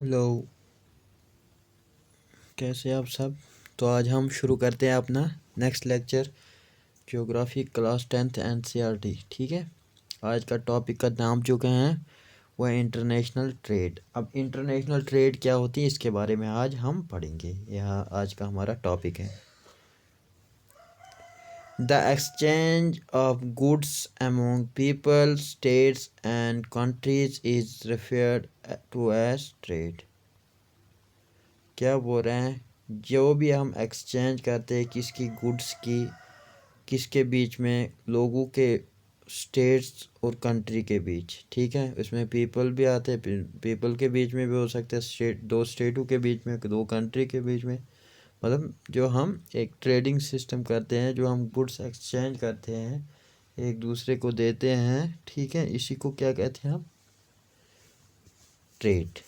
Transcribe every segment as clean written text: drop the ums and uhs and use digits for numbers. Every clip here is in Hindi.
हेलो। कैसे आप सब। तो आज हम शुरू करते हैं अपना next lecture geography class 10th NCERT. ठीक है। आज का टॉपिक का नाम जो कहे हैं वो है इंटरनेशनल ट्रेड। अब इंटरनेशनल ट्रेड क्या होती है इसके बारे में आज हम पढ़ेंगे। यह आज का हमारा टॉपिक है। The exchange of goods among people states and countries is referred to as trade. क्या बोल रहे हैं, जो भी हम एक्सचेंज करते हैं किसकी गुड्स की, किसके बीच में, लोगों के, स्टेट्स और कंट्री के बीच। ठीक है। इसमें पीपल भी आते हैं, पीपल के बीच में भी हो सकते हैं, स्टेट, दो स्टेटों के बीच में, दो कंट्री के बीच में। मतलब जो हम एक ट्रेडिंग सिस्टम करते हैं, जो हम गुड्स एक्सचेंज करते हैं, एक दूसरे को देते हैं। ठीक है। इसी को क्या कहते हैं हम? ट्रेड,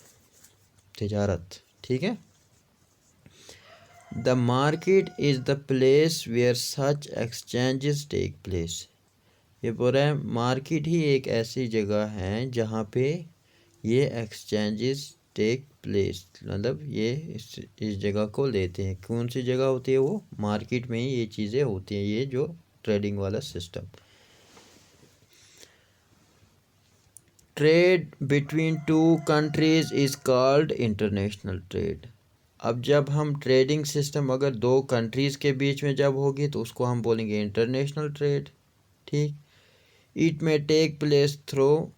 तिजारत। ठीक है। The market is the place where such exchanges take place। ये बोल रहा है मार्केट ही एक ऐसी जगह है जहाँ पे ये एक्सचेंजेस टेक प्लेस, मतलब ये इस जगह को लेते हैं। कौन सी जगह होती है वो? मार्केट में ही ये चीज़ें होती हैं, ये जो ट्रेडिंग वाला system. Trade between two countries is called international trade. अब जब हम ट्रेडिंग सिस्टम अगर दो कंट्रीज़ के बीच में जब होगी तो उसको हम बोलेंगे इंटरनेशनल ट्रेड। ठीक। इट में take place through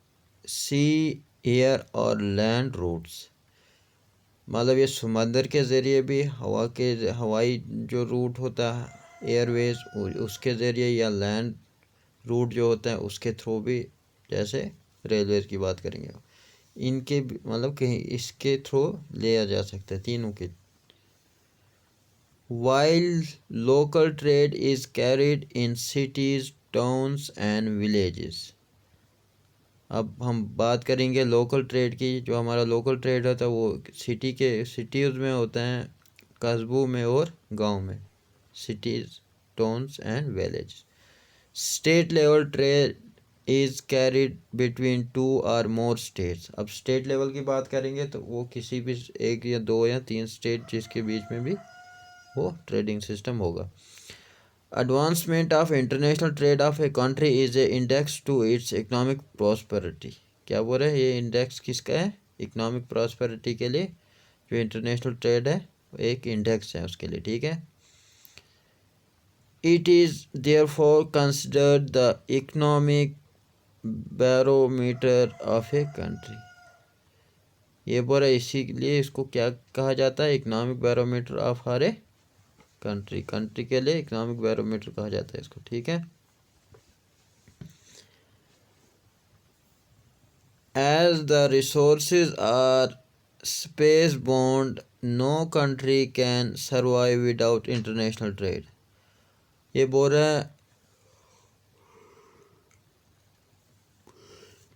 C, air और लैंड रूट्स। मतलब ये समंदर के ज़रिए भी, हवा के, हवाई जो रूट होता है एयरवेज, उसके ज़रिए, या लैंड रूट जो होता है उसके थ्रू भी, जैसे रेलवे की बात करेंगे, इनके मतलब कहीं इसके थ्रू लिया जा सकता है, तीनों के। While local trade is carried in cities, towns and villages। अब हम बात करेंगे लोकल ट्रेड की। जो हमारा लोकल ट्रेड होता है वो सिटीज़ में होता है, कस्बों में और गांव में। Cities, towns and village. State level trade is carried between two और मोर स्टेट्स। अब स्टेट लेवल की बात करेंगे तो वो किसी भी एक या दो या तीन स्टेट जिसके बीच में भी वो ट्रेडिंग सिस्टम होगा। Advancement of international trade of a country is a index to its economic prosperity. क्या बोल रहे हैं, ये इंडेक्स किसका है? इकोनॉमिक प्रॉस्पेरिटी के लिए जो इंटरनेशनल ट्रेड है एक इंडेक्स है उसके लिए। ठीक है। It is therefore considered the economic barometer of a country. ये बोल रहा है इसीलिए इसको क्या कहा जाता है? Economic barometer of her a country. Country के लिए इकोनॉमिक बैरोमीटर कहा जाता है इसको। ठीक है। As the resources are space bound, no country can survive without international trade। ये बोल रहा है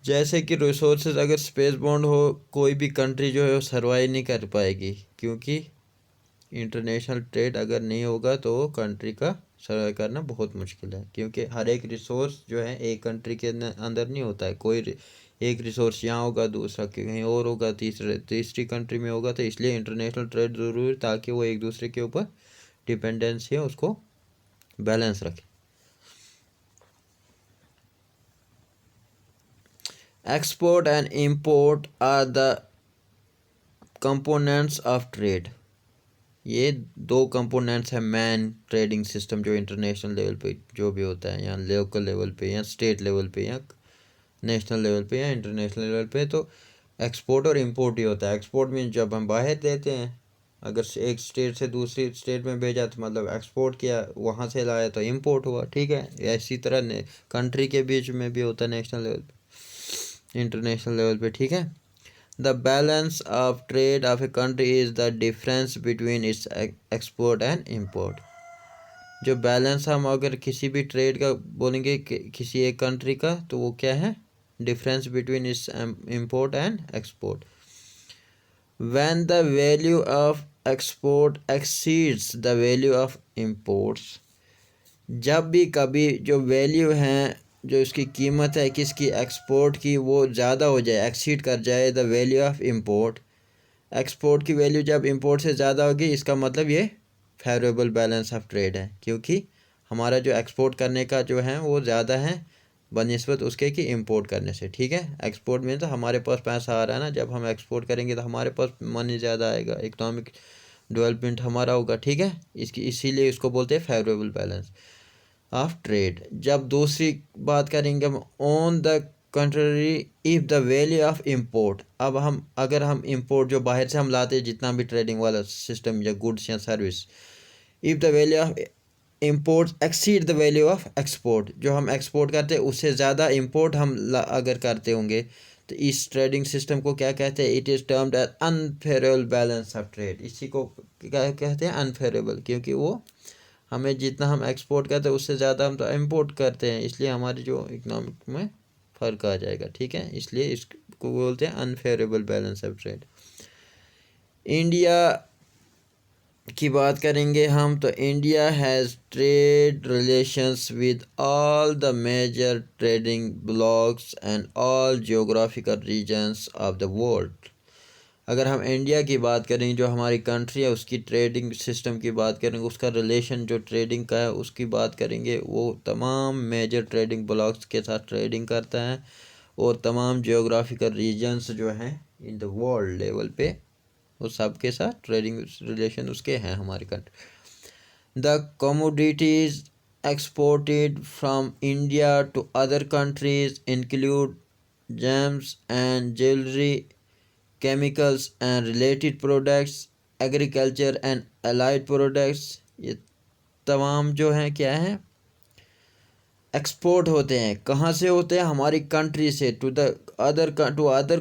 जैसे कि रिसोर्सेज अगर स्पेस बाउंड हो, कोई भी कंट्री जो है वो सर्वाइव नहीं कर पाएगी, क्योंकि इंटरनेशनल ट्रेड अगर नहीं होगा तो कंट्री का सर्वाइव करना बहुत मुश्किल है। क्योंकि हर एक रिसोर्स जो है एक कंट्री के अंदर नहीं होता है। कोई एक रिसोर्स यहाँ होगा, दूसरा कहीं और होगा, तीसरी कंट्री में होगा। तो इसलिए इंटरनेशनल ट्रेड ज़रूरी है ताकि वो एक दूसरे के ऊपर डिपेंडेंसी है उसको बैलेंस रखे। Export and import are the components of trade. ये दो कंपोनेंट्स हैं मेन ट्रेडिंग सिस्टम जो इंटरनेशनल लेवल पे जो भी होता है, या लोकल लेवल पे, या स्टेट लेवल पे, या नेशनल लेवल पे, या इंटरनेशनल लेवल पे। तो एक्सपोर्ट और इंपोर्ट ही होता है। एक्सपोर्ट मीन जब हम बाहर देते हैं, अगर एक स्टेट से दूसरी स्टेट में भेजा तो मतलब एक्सपोर्ट किया, वहाँ से लाया तो इंपोर्ट हुआ। ठीक है। इसी तरह कंट्री के बीच में भी होता है, नेशनल लेवल पे, इंटरनेशनल लेवल पे। ठीक है। The balance of trade of a country is the difference between its export and import. जो बैलेंस हम अगर किसी भी ट्रेड का बोलेंगे किसी एक कंट्री का, तो वो क्या है? Difference between its import and export. When the value of export exceeds the value of imports. जब भी कभी जो वैल्यू है, जो इसकी कीमत है किसकी? एक्सपोर्ट की, वो ज़्यादा हो जाए, एक्सीड कर जाए the value of import, export की वैल्यू जब इंपोर्ट से ज़्यादा होगी, इसका मतलब ये फेवरेबल बैलेंस ऑफ ट्रेड है, क्योंकि हमारा जो एक्सपोर्ट करने का जो है वो ज़्यादा है बनिस्बत उसके कि इंपोर्ट करने से। ठीक है, एक्सपोर्ट में तो हमारे पास पैसा आ रहा है ना, जब हम एक्सपोर्ट करेंगे तो हमारे पास मनी ज़्यादा आएगा, इकोनॉमिक डेवलपमेंट हमारा होगा। ठीक है, इसीलिए इसको बोलते हैं फेवरेबल बैलेंस ऑफ ट्रेड। जब दूसरी बात करेंगे हम on the country if the value of import, अब हम अगर हम इंपोर्ट जो बाहर से हम लाते हैं जितना भी ट्रेडिंग वाला सिस्टम या गुड्स या service, if the value of import exceed the value of export, जो हम एक्सपोर्ट करते हैं उससे ज़्यादा इंपोर्ट हम अगर करते होंगे तो इस ट्रेडिंग सिस्टम को क्या कहते हैं? It is termed as unfavourable balance of trade. इसी को क्या कहते हैं? अनफेयरेबल, क्योंकि वो हमें जितना हम एक्सपोर्ट करते हैं उससे ज़्यादा हम तो इम्पोर्ट करते हैं, इसलिए हमारी जो इकोनॉमिक में फ़र्क आ जाएगा। ठीक है, इसलिए इसको बोलते हैं unfavourable balance of trade. India की बात करेंगे हम तो India has trade relations with all the major trading blocs and all geographical regions of the world. अगर हम इंडिया की बात करें, जो हमारी कंट्री है उसकी ट्रेडिंग सिस्टम की बात करेंगे, उसका रिलेशन जो ट्रेडिंग का है उसकी बात करेंगे, वो तमाम मेजर ट्रेडिंग ब्लॉक्स के साथ ट्रेडिंग करता है और तमाम जियोग्राफिकल रीजन्स जो हैं इन द वर्ल्ड लेवल पे वो सब के साथ ट्रेडिंग रिलेशन उसके हैं हमारी country. The commodities exported from India to other countries include gems and jewellery, chemicals and related products, agriculture and allied products, ये तमाम जो हैं क्या हैं? एक्सपोर्ट होते हैं। कहाँ से होते हैं? हमारी कंट्री से टू अदर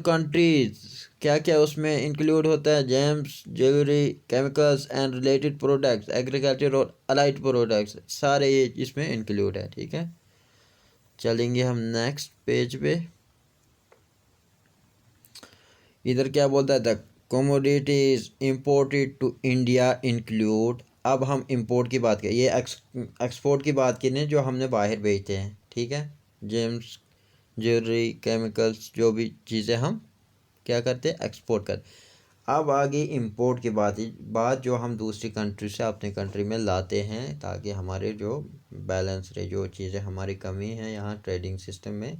कंट्रीज। क्या क्या उसमें इंक्लूड होता है? James, jewellery, chemicals and related products, agriculture और अलाइड प्रोडक्ट्स, सारे ये इसमें इंक्लूड है। ठीक है, चलेंगे हम नेक्स्ट पेज पे। इधर क्या बोलता है? The commodities imported to India include. अब हम इंपोर्ट की बात करें, ये एक्सपोर्ट की बात करें जो हमने बाहर भेजते हैं। ठीक है, जेम्स, ज्वेलरी, केमिकल्स, जो भी चीज़ें हम क्या करते हैं? एक्सपोर्ट करते। अब आगे इंपोर्ट की बात जो हम दूसरी कंट्री से अपनी कंट्री में लाते हैं ताकि हमारे जो बैलेंस रहे, जो चीज़ें हमारी कमी है यहाँ ट्रेडिंग सिस्टम में,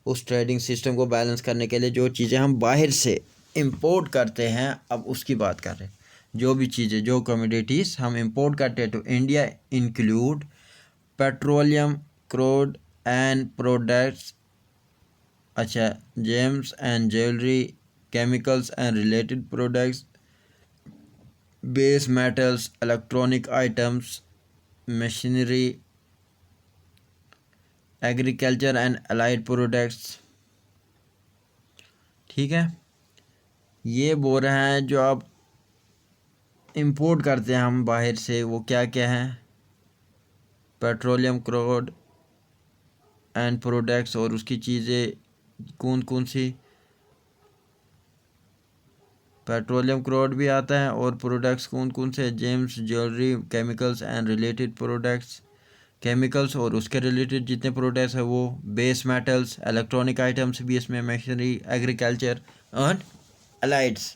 उस ट्रेडिंग सिस्टम को बैलेंस करने के लिए जो चीज़ें हम बाहर से इंपोर्ट करते हैं, अब उसकी बात कर रहे हैं। जो भी चीज़ें, जो कमोडिटीज़ हम इंपोर्ट करते हैं तो India include petroleum, crude and products, अच्छा, gems and jewellery, chemicals and related products, base metals, electronic items, machinery, agriculture and allied products. ठीक है, ये बोल रहे हैं जो आप इंपोर्ट करते हैं हम बाहर से, वो क्या क्या हैं? पेट्रोलियम, क्रूड एंड प्रोडक्ट्स, और उसकी चीज़ें कौन कौन सी? पेट्रोलियम, क्रूड भी आता है, और प्रोडक्ट्स कौन कौन से? James, jewellery, chemicals and related products, chemicals और उसके रिलेटेड जितने प्रोडक्ट्स हैं वो, बेस मेटल्स, इलेक्ट्रॉनिक आइटम्स भी इसमें, मशीनरी, एग्रीकल्चर एंड अलाइड्स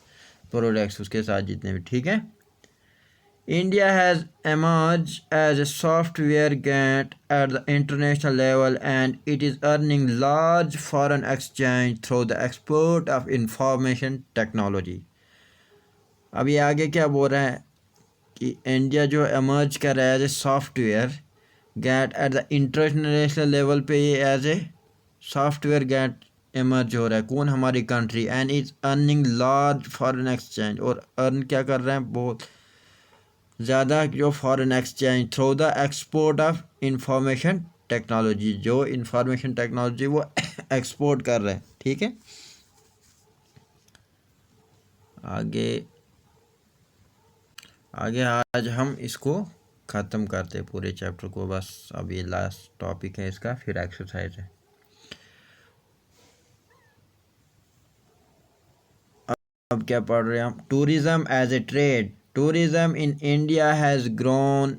प्रोडक्ट्स उसके साथ जितने भी। ठीक है, India has emerged as a software giant at the international level, and it is earning large foreign exchange through the export of information technology. अब ये आगे क्या बोल रहा है कि इंडिया जो एमर्ज कर रहा है एज ए सॉफ्टवेयर गैट एट द इंटरनेशनल लेवल पे, ये एज ए सॉफ्टवेयर गैट एमर्ज हो रहा है। कौन? हमारी country. And is earning large foreign exchange, और अर्न क्या कर रहे हैं? बहुत ज़्यादा जो foreign exchange through the export of information technology, जो इंफॉर्मेशन टेक्नोलॉजी वो एक्सपोर्ट कर रहे हैं। ठीक है, आगे आगे आज हम इसको ख़त्म करते हैं पूरे चैप्टर को, बस अब ये लास्ट टॉपिक है इसका, फिर एक्सरसाइज है। अब क्या पढ़ रहे हैं हम? Tourism as a trade. Tourism in India has grown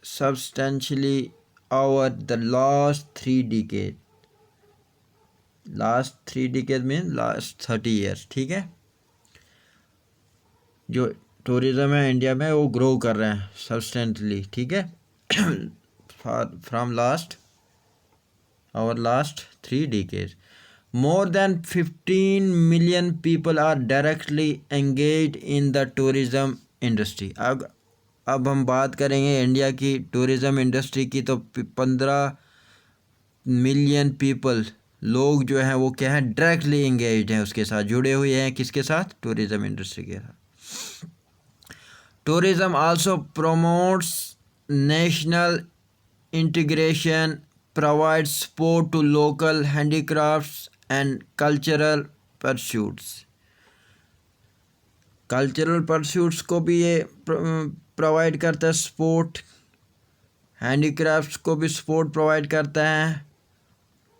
substantially over the last 3 decades means last 30 years. ठीक है, जो टूरिज़्म है इंडिया में वो ग्रो कर रहे हैं सब्सटेंटली, ठीक है। From last 3 decades more than 15 million people are directly engaged in the tourism industry। अब हम बात करेंगे इंडिया की टूरिज़्म इंडस्ट्री की, तो 15 मिलियन पीपल लोग जो हैं वो क्या है, डायरेक्टली एंगेज्ड हैं, उसके साथ जुड़े हुए हैं, किसके साथ, टूरिज़्म इंडस्ट्री के साथ। Tourism also promotes national integration, provides support to local handicrafts and cultural pursuits। Cultural pursuits को भी ये प्रोवाइड करता है सपोर्ट, हैंडीक्राफ्ट्स को भी सपोर्ट प्रोवाइड करता है,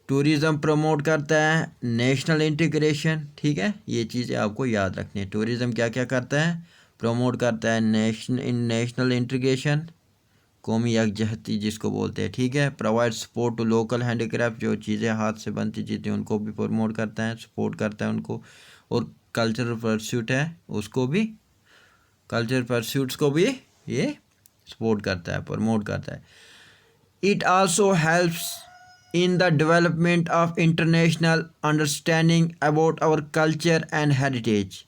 टूरिज़्म प्रमोट करता है, नेशनल इंटीग्रेशन, ठीक है। ये चीज़ें आपको याद रखनी है। टूरिज़्म क्या क्या करता है, प्रमोट करता है नेशनल इंटीग्रेशन, कौमी यकजहती जिसको बोलते हैं, ठीक है। Provide support to local handicraft, जो चीज़ें हाथ से बनती चीज़ें उनको भी प्रमोट करता है, सपोर्ट करता है उनको। और कल्चरल परस्यूट है उसको भी, कल्चरल परस्यूट्स को भी ये सपोर्ट करता है, प्रमोट करता है। It also helps in the development of international understanding about our culture and heritage.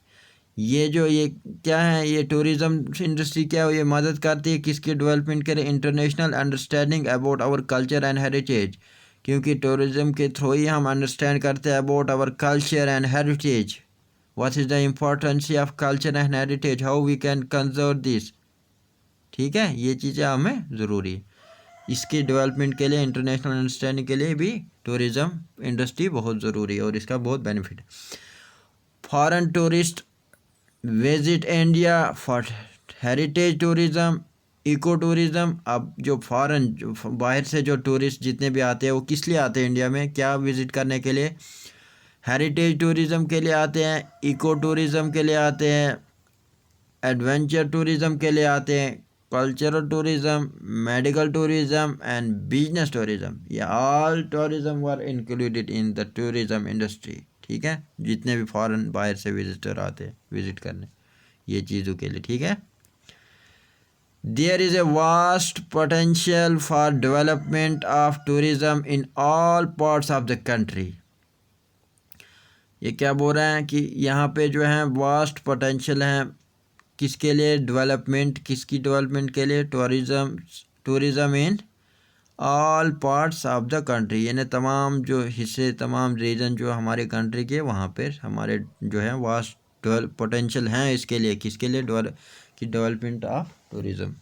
ये क्या है, ये टूरिज़्म इंडस्ट्री क्या है, ये मदद करती है किसकी डेवलपमेंट के लिए, international understanding about our culture and heritage. क्योंकि टूरिज़्म के थ्रू ही हम अंडरस्टैंड करते हैं about our culture and heritage. What is the importance of culture and heritage, how we can conserve this, ठीक है। ये चीज़ें हमें ज़रूरी है इसकी डेवलपमेंट के लिए, इंटरनेशनल अंडरस्टैंडिंग के लिए भी टूरिज़्म इंडस्ट्री बहुत ज़रूरी है और इसका बहुत बेनिफिट है। Foreign tourist visit India for heritage tourism, eco tourism. अब जो फॉरेन, जो बाहर से जो टूरिस्ट जितने भी आते हैं वो किस लिए आते हैं इंडिया में, क्या विज़िट करने के लिए, हेरिटेज टूरिज़्म के लिए आते हैं, इको टूरिज़्म के लिए आते हैं, एडवेंचर टूरिज़्म के लिए आते हैं, cultural tourism, medical tourism and business tourism. ये all tourism were included in the tourism industry, ठीक है। जितने भी फॉरेन बाहर से विजिटर आते हैं विज़िट करने ये चीज़ों के लिए, ठीक है। There is a vast potential for development of tourism in all parts of the country. ये क्या बोल रहे हैं कि यहाँ पे जो है वास्ट पोटेंशियल है किसके लिए, डेवलपमेंट, किसकी डेवलपमेंट के लिए, tourism in all parts of the country, यानी तमाम जो हिस्से, तमाम रीजन जो हमारे कंट्री के, वहाँ पर हमारे जो है वास्ट पोटेंशियल हैं इसके लिए, किसके लिए, development of tourism.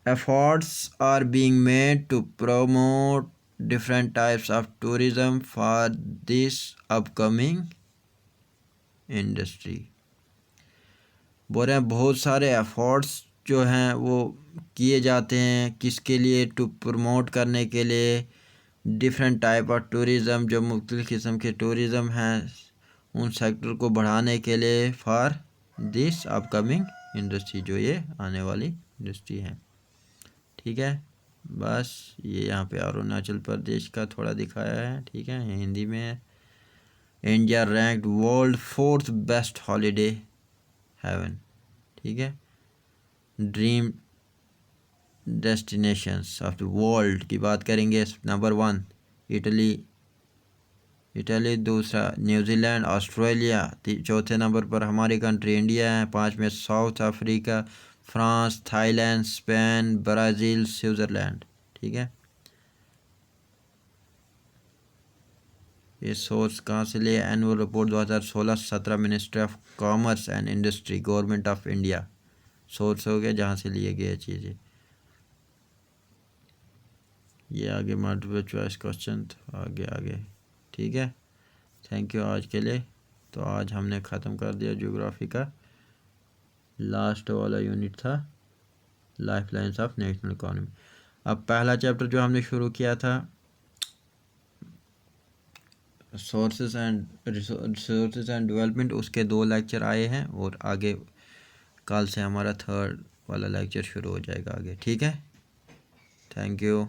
Efforts are being made to promote different types of tourism for this upcoming industry. बोल रहे हैं बहुत सारे एफर्ट्स जो हैं वो किए जाते हैं किसके लिए, टू प्रमोट करने के लिए डिफरेंट टाइप ऑफ टूरिज़्म, जो मुख्तलिफ़ किस्म के टूरिज़्म हैं उन सेक्टर को बढ़ाने के लिए, फॉर दिस अपकमिंग इंडस्ट्री, जो ये आने वाली इंडस्ट्री है, ठीक है। बस ये यहाँ पे अरुणाचल प्रदेश का थोड़ा दिखाया है, ठीक है, ये हिंदी में है। India ranked world 4th best holiday haven, ठीक है। Dream destinations of the world की बात करेंगे, नंबर 1 इटली, दूसरा न्यूजीलैंड, ऑस्ट्रेलिया, चौथे नंबर पर हमारी कंट्री इंडिया है, 5 में South Africa, France, Thailand, Spain, Brazil, Switzerland, ठीक है। ये सोर्स कहाँ से लिए, annual report 2016-17 ministry of commerce and industry, government of India, source हो गया जहाँ से लिए गए चीज़ें। ये आगे मल्टीपल चॉइस क्वेश्चन, तो आगे ठीक है। थैंक यू आज के लिए। तो आज हमने ख़त्म कर दिया ज्योग्राफी का लास्ट वाला यूनिट था, life lines of national economy. अब पहला चैप्टर जो हमने शुरू किया था सोर्सेज एंड डेवलपमेंट, उसके 2 लेक्चर आए हैं और आगे कल से हमारा 3rd वाला लेक्चर शुरू हो जाएगा आगे, ठीक है। Thank you.